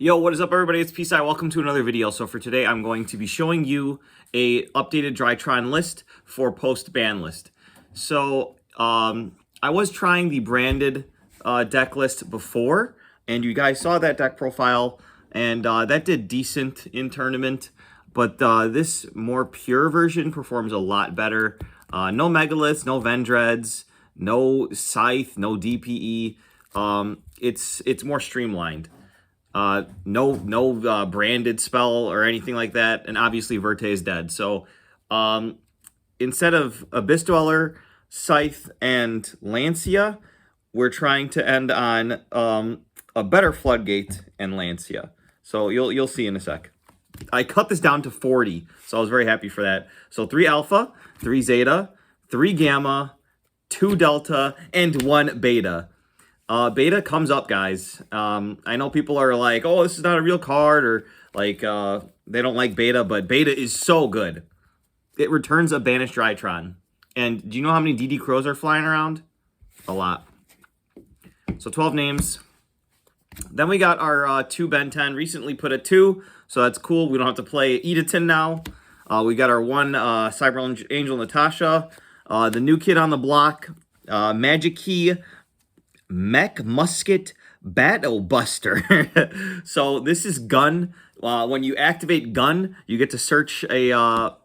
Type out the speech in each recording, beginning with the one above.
Yo, what is up everybody? It's Peace. Welcome to another video. So for today, I'm going to be showing you a updated Drytron list for post-ban list. So I was trying the branded deck list before, and you guys saw that deck profile, and that did decent in tournament. But this more pure version performs a lot better. No Megaliths, no Vendreads, no Scythe, no DPE. It's more streamlined. No branded spell or anything like that, and obviously Verte is dead. So instead of Abyss Dweller, Scythe, and Lancia, we're trying to end on a better Floodgate and Lancia. So you'll see in a sec. I cut this down to 40, so I was very happy for that. So 3 Alpha, 3 Zeta, 3 Gamma, 2 Delta, and 1 Beta. Beta comes up, guys. I know people are like, oh, this is not a real card, or like they don't like Beta, but Beta is so good. It returns a banished Drytron. And do you know how many DD Crows are flying around? A lot. So 12 names. Then we got our 2 Benten, recently put at 2, so that's cool. We don't have to play Edaton now. We got our 1 Cyber Angel Natasha, the new kid on the block, Magic Key, Mech Musket Battle Buster. So this is Gun. When you activate Gun, you get to search a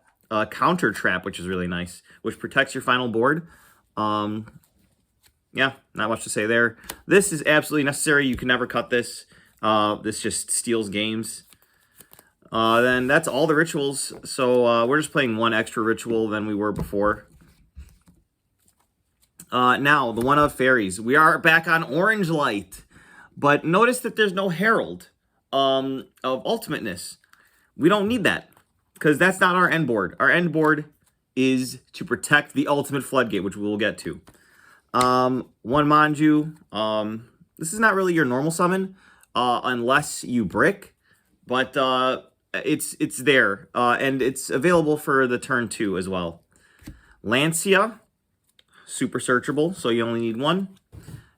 counter trap, which is really nice, which protects your final board. Yeah, not much to say there. This is absolutely necessary. You can never cut this. This just steals games. Then that's all the rituals. So we're just playing 1 extra ritual than we were before. Now, the one of fairies. We are back on Orange Light. But notice that there's no Herald of Ultimateness. We don't need that, because that's not our end board. Our end board is to protect the Ultimate Floodgate, which we will get to. 1 Manju. This is not really your normal summon, unless you brick. But it's there, and it's available for the turn 2 as well. Lancia. Super searchable, so you only need 1.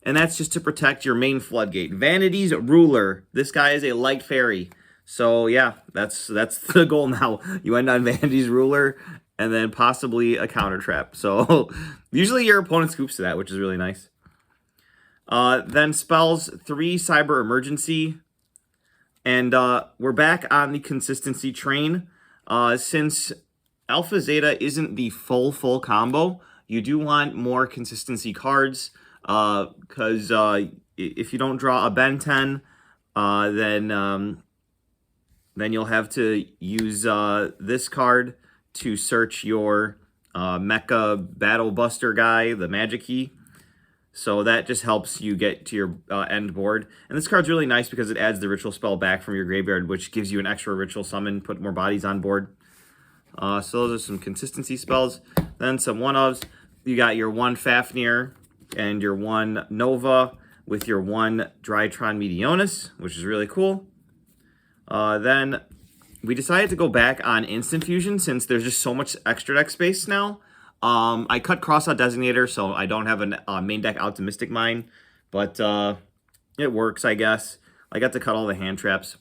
And that's just to protect your main Floodgate. Vanity's Ruler. This guy is a light fairy. So yeah, that's the goal now. You end on Vanity's Ruler and then possibly a counter trap. So usually your opponent scoops to that, which is really nice. Then spells 3 Cyber Emergency. And we're back on the consistency train. Since Alpha Zeta isn't the full combo, you do want more consistency cards, because if you don't draw a Benten, then you'll have to use this card to search your Mecha Battle Buster guy, the Magic Key. So that just helps you get to your end board. And this card's really nice because it adds the ritual spell back from your graveyard, which gives you an extra ritual summon, put more bodies on board. So those are some consistency spells. Then some 1-ofs. You got your 1 Fafnir and your 1 Nova with your 1 Drytron Meteonis, which is really cool. Then we decided to go back on Instant Fusion since there's just so much extra deck space now. I cut Crossout Designator, so I don't have a main deck out to Mystic Mine, but it works, I guess. I got to cut all the hand traps.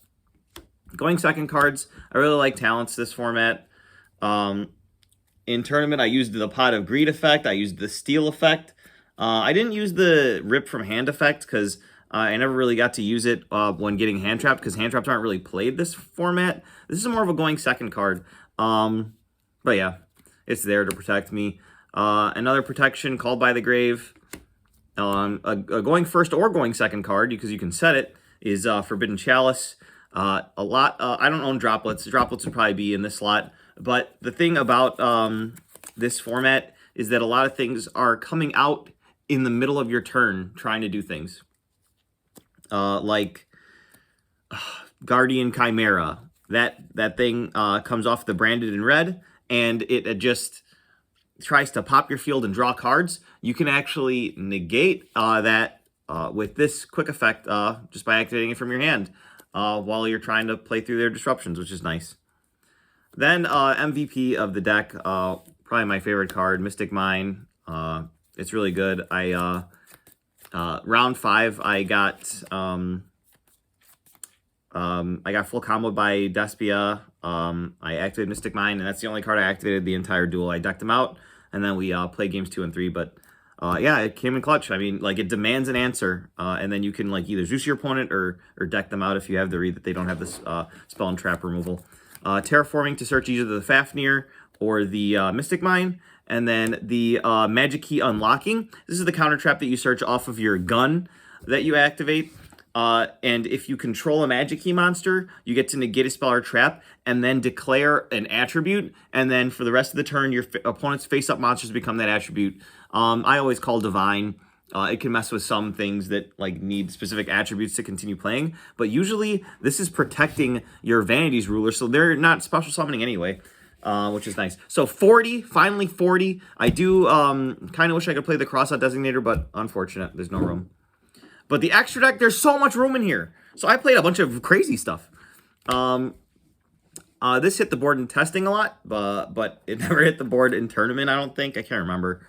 Going second cards, I really like Talents this format. In tournament, I used the Pot of Greed effect. I used the Steal effect. I didn't use the Rip from Hand effect because I never really got to use it when getting hand trapped, because hand traps aren't really played this format. This is more of a going second card. But yeah, it's there to protect me. Another protection, Called by the Grave. A going first or going second card, because you can set it, is Forbidden Chalice. I don't own Droplets. Droplets would probably be in this slot. But the thing about this format is that a lot of things are coming out in the middle of your turn trying to do things. Like Guardian Chimera. That thing comes off the branded in red, and it just tries to pop your field and draw cards. You can actually negate that with this quick effect just by activating it from your hand while you're trying to play through their disruptions, which is nice. Then MVP of the deck, probably my favorite card, Mystic Mine. It's really good. Round 5, I got I got full combo by Despia. I activated Mystic Mine, and that's the only card I activated the entire duel. I decked them out, and then we played games 2 and 3. But yeah, it came in clutch. I mean, like, it demands an answer, and then you can like either Zeus your opponent or deck them out if you have the read that they don't have this spell and trap removal. Terraforming to search either the Fafnir or the Mystic Mine. And then the Magic Key Unlocking. This is the counter trap that you search off of your gun that you activate. And if you control a Magic Key monster, you get to negate a spell or trap and then declare an attribute. And then for the rest of the turn, your opponent's face-up monsters become that attribute. I always call Divine. It can mess with some things that like need specific attributes to continue playing. But usually, this is protecting your Vanity's Ruler, so they're not special summoning anyway. Which is nice. So 40, finally 40. I do kind of wish I could play the Crossout Designator, but unfortunate, there's no room. But the extra deck, there's so much room in here. So I played a bunch of crazy stuff. This hit the board in testing a lot, but it never hit the board in tournament, I don't think. I can't remember.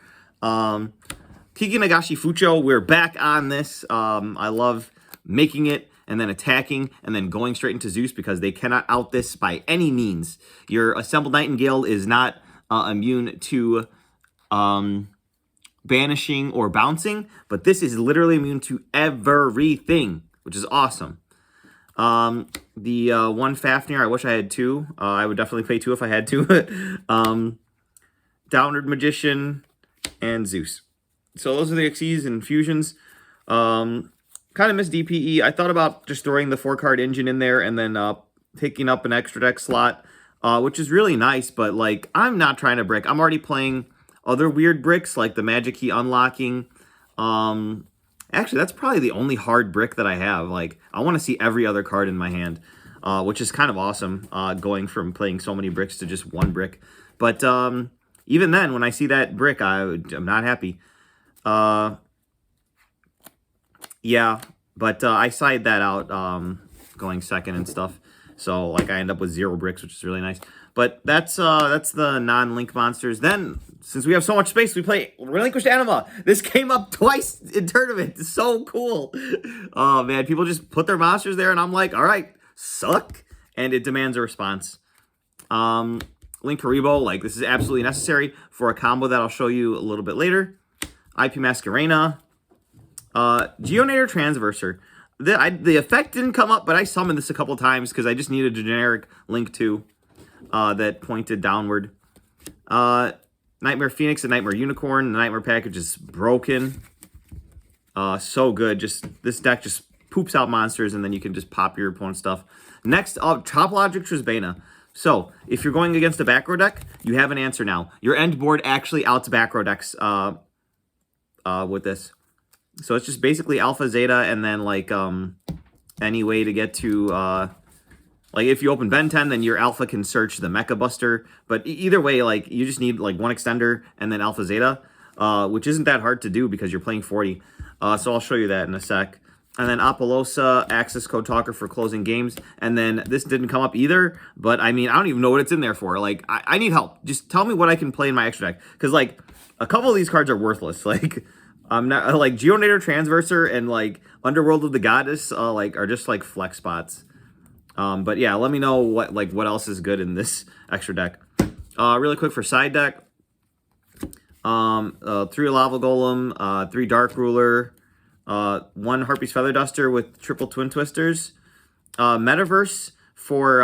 Kiki Nagashi Fucho, we're back on this. I love making it and then attacking, and then going straight into Zeus because they cannot out this by any means. Your Assembled Nightingale is not immune to banishing or bouncing, but this is literally immune to everything, which is awesome. The one Fafnir, I wish I had 2. I would definitely play 2 if I had to. Downward Magician and Zeus. So those are the Xyz and fusions. Kind of missed DPE. I thought about just throwing the 4-card engine in there and then taking up an extra deck slot, which is really nice, but like I'm not trying to brick. I'm already playing other weird bricks like the Magic Key Unlocking. Actually, that's probably the only hard brick that I have. Like, I want to see every other card in my hand, which is kind of awesome, going from playing so many bricks to just 1 brick. But even then, when I see that brick, I'm not happy. Yeah, but I side that out going second and stuff. So like I end up with 0 bricks, which is really nice. But that's the non-link monsters. Then, since we have so much space, we play Relinquished Anima. This came up twice in tournament. It's so cool. Oh man, people just put their monsters there and I'm like, all right, suck. And it demands a response. Link Haribo, like this is absolutely necessary for a combo that I'll show you a little bit later. IP Masquerena. Geonator Transverser. The effect didn't come up, but I summoned this a couple times because I just needed a generic Link 2 that pointed downward. Nightmare Phoenix and Nightmare Unicorn. The Nightmare package is broken. So good. This deck just poops out monsters, and then you can just pop your opponent's stuff. Next up, Topologic Trisbana. So, if you're going against a back row deck, you have an answer now. Your end board actually outs back row decks with this. So it's just basically Alpha, Zeta, and then like any way to get to like if you open Benten, then your Alpha can search the Mecha Buster. But either way, like you just need like 1 extender and then Alpha, Zeta, which isn't that hard to do because you're playing 40. So I'll show you that in a sec. And then Apollosa, Access Code Talker for closing games. And then this didn't come up either. But I mean, I don't even know what it's in there for. Like I need help. Just tell me what I can play in my extra deck. Because like a couple of these cards are worthless. Like I'm not like Geonator Transverser and like Underworld of the Goddess like are just like flex spots. But yeah, let me know what else is good in this extra deck. Really quick for side deck. 3 Lava Golem, 3 Dark Ruler, 1 Harpy's Feather Duster with triple Twin Twisters. Metaverse for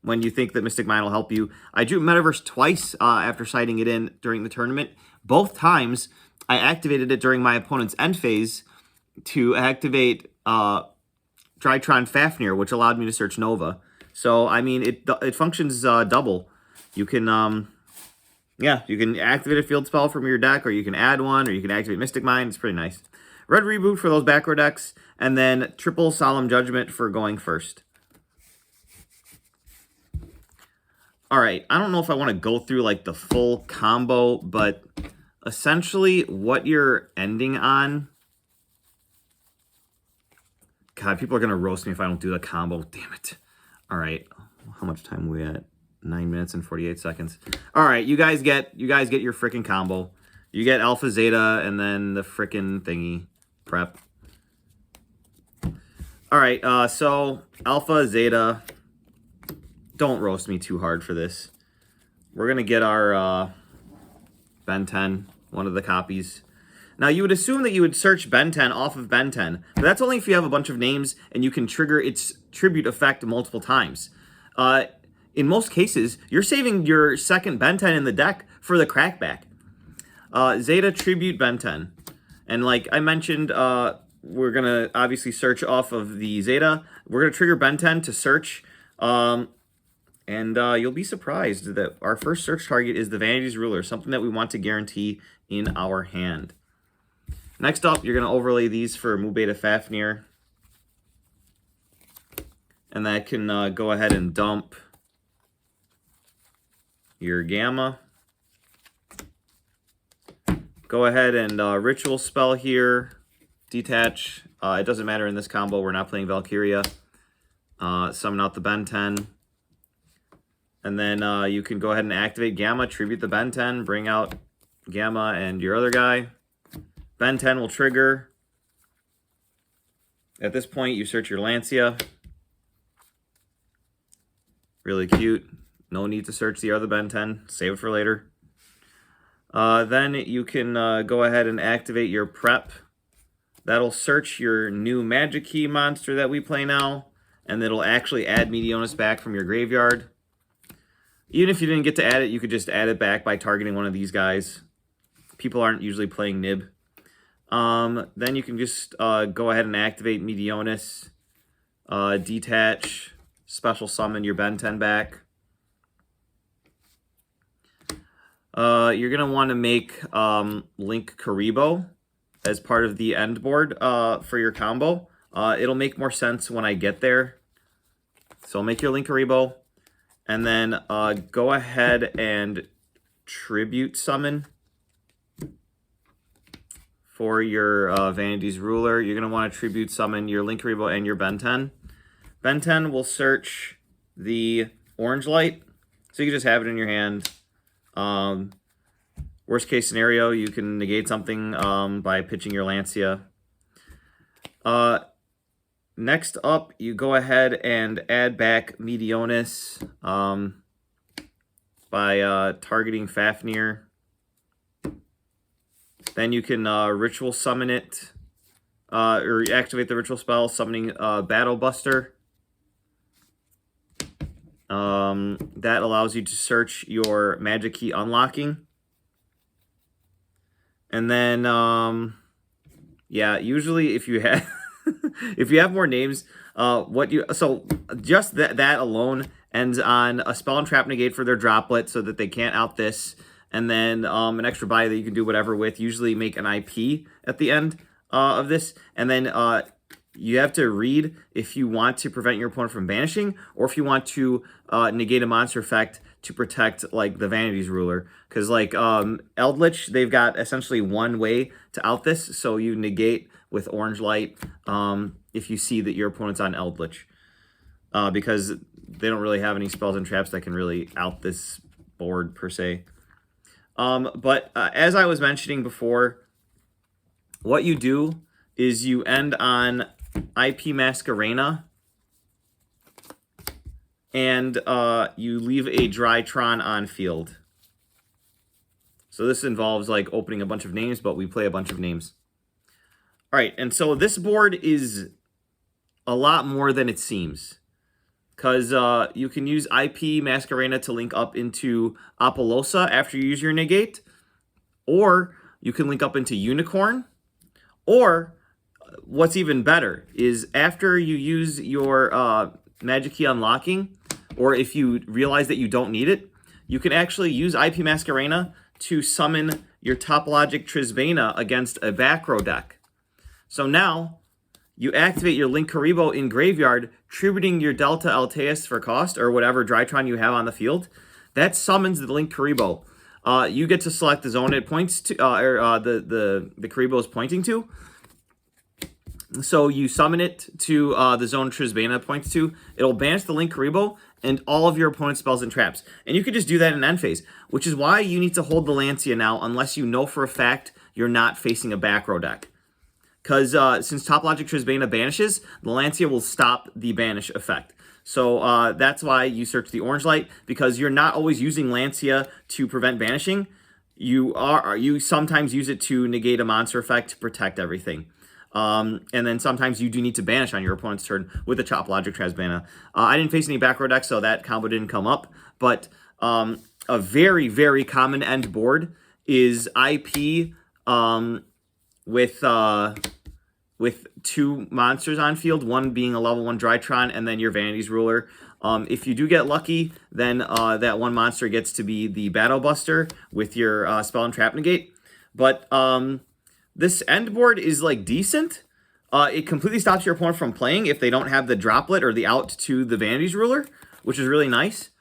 when you think that Mystic Mine will help you. I drew Metaverse twice after siding it in during the tournament. Both times, I activated it during my opponent's end phase to activate Drytron Fafnir, which allowed me to search Nova. So, I mean, it functions double. You can, you can activate a field spell from your deck, or you can add one, or you can activate Mystic Mine. It's pretty nice. Red Reboot for those back row decks, and then triple Solemn Judgment for going first. All right, I don't know if I want to go through like the full combo, but essentially what you're ending on... God, people are going to roast me if I don't do the combo. Damn it. All right, how much time are we at? 9 minutes and 48 seconds. All right, you guys get your freaking combo. You get Alpha, Zeta, and then the freaking thingy prep. All All right, so Alpha, Zeta, don't roast me too hard for this. We're going to get our Benten, one of the copies. Now, you would assume that you would search Benten off of Benten, but that's only if you have a bunch of names and you can trigger its tribute effect multiple times. In most cases, you're saving your second Benten in the deck for the crackback. Zeta Tribute Benten. And like I mentioned, we're going to obviously search off of the Zeta. We're going to trigger Benten to search. And you'll be surprised that our first search target is the Vanity's Ruler, something that we want to guarantee in our hand. Next up, you're going to overlay these for Mu Beta Fafnir. And that can go ahead and dump your Gamma. Go ahead and Ritual Spell here. Detach. It doesn't matter in this combo. We're not playing Valkyria. Summon out the Benten. And then you can go ahead and activate Gamma, tribute the Benten, bring out Gamma and your other guy. Benten will trigger. At this point, you search your Lancia. Really cute. No need to search the other Benten. Save it for later. Then you can go ahead and activate your Prep. That'll search your new Magic Key monster that we play now. And it'll actually add Meteonis back from your graveyard. Even if you didn't get to add it, you could just add it back by targeting one of these guys. People aren't usually playing Nib. Then you can just go ahead and activate Meteonis, detach, special summon your Benten back. You're going to want to make Link Karibo as part of the end board for your combo. It'll make more sense when I get there. So make your Link Karibo. And then go ahead and tribute summon for your Vanity's Ruler. You're going to want to tribute summon your Link Karibo and your Benten. Benten will search the orange light, so you can just have it in your hand. Worst case scenario, you can negate something by pitching your Lancia. Next up, you go ahead and add back Meteonis by targeting Fafnir. Then you can ritual summon it, or activate the ritual spell, summoning Battle Buster. That allows you to search your Magic Key unlocking. And then, yeah, usually if you have if you have more names, so just that alone ends on a spell and trap negate for their droplet, so that they can't out this. And then an extra buy that you can do whatever with. Usually make an IP at the end of this. And then you have to read if you want to prevent your opponent from banishing, or if you want to negate a monster effect to protect like the Vanity's Ruler. Because like Eldritch, they've got essentially one way to out this. So you negate with orange light if you see that your opponent's on Eldritch. Because they don't really have any spells and traps that can really out this board per se. But as I was mentioning before, what you do is you end on IP Masquerena, and you leave a Drytron on field. So this involves like opening a bunch of names, but we play a bunch of names. All right, and so this board is a lot more than it seems, because you can use IP Masquerena to link up into Apollosa after you use your negate, or you can link up into Unicorn, or what's even better is after you use your Magic Key unlocking, or if you realize that you don't need it, you can actually use IP Masquerena to summon your Topologic Trisbana against a back row deck. So now you activate your Link Karibo in graveyard, tributing your Delta Alteus for cost, or whatever Drytron you have on the field. That summons the Link Karibo. You get to select the zone it points to, or the Karibo is pointing to. So you summon it to the zone Trisbana points to. It'll banish the Link Karibo and all of your opponent's spells and traps. And you could just do that in end phase, which is why you need to hold the Lancia now, unless you know for a fact you're not facing a back row deck. because since Top Logic Trisbana banishes, the Lancia will stop the banish effect. So that's why you search the orange light, because you're not always using Lancia to prevent banishing. You sometimes use it to negate a monster effect to protect everything. And then sometimes you do need to banish on your opponent's turn with the Top Logic Trisbana. I didn't face any back row decks, so that combo didn't come up. But a very, very common end board is IP with 2 monsters on field, one being a level 1 Drytron, and then your Vanity's Ruler. If you do get lucky, then that one monster gets to be the Battle Buster with your Spell and Trap Negate. But this end board is like decent. It completely stops your opponent from playing if they don't have the Droplet or the out to the Vanity's Ruler, which is really nice.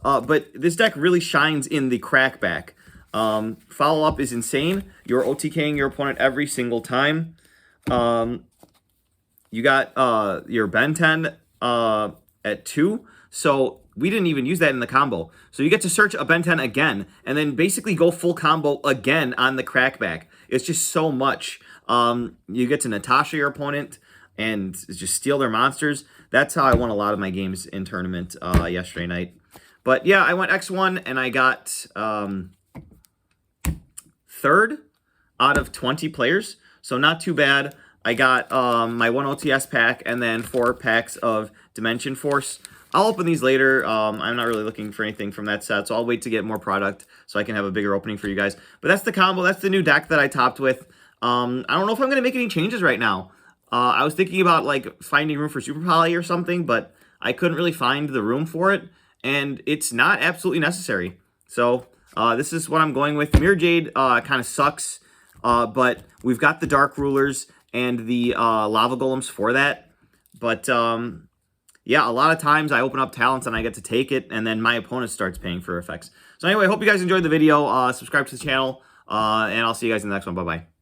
But this deck really shines in the crackback. Follow-up is insane. You're OTKing your opponent every single time. You got your Benten at 2, so we didn't even use that in the combo. So you get to search a Benten again, and then basically go full combo again on the crackback. It's just so much. You get to Natasha your opponent and just steal their monsters. That's how I won a lot of my games in tournament yesterday night. But yeah, I went X1 and I got 3rd out of 20 players. So not too bad. I got my 1 OTS pack and then 4 packs of Dimension Force. I'll open these later. I'm not really looking for anything from that set, so I'll wait to get more product so I can have a bigger opening for you guys. But that's the combo. That's the new deck that I topped with. I don't know if I'm going to make any changes right now. I was thinking about like finding room for Super Poly or something, but I couldn't really find the room for it, and it's not absolutely necessary. So this is what I'm going with. Mirror Jade kind of sucks, but we've got the Dark Rulers and the Lava Golems for that. But yeah, a lot of times I open up talents and I get to take it, and then my opponent starts paying for effects. So anyway, hope you guys enjoyed the video. Subscribe to the channel, and I'll see you guys in the next one. Bye-bye.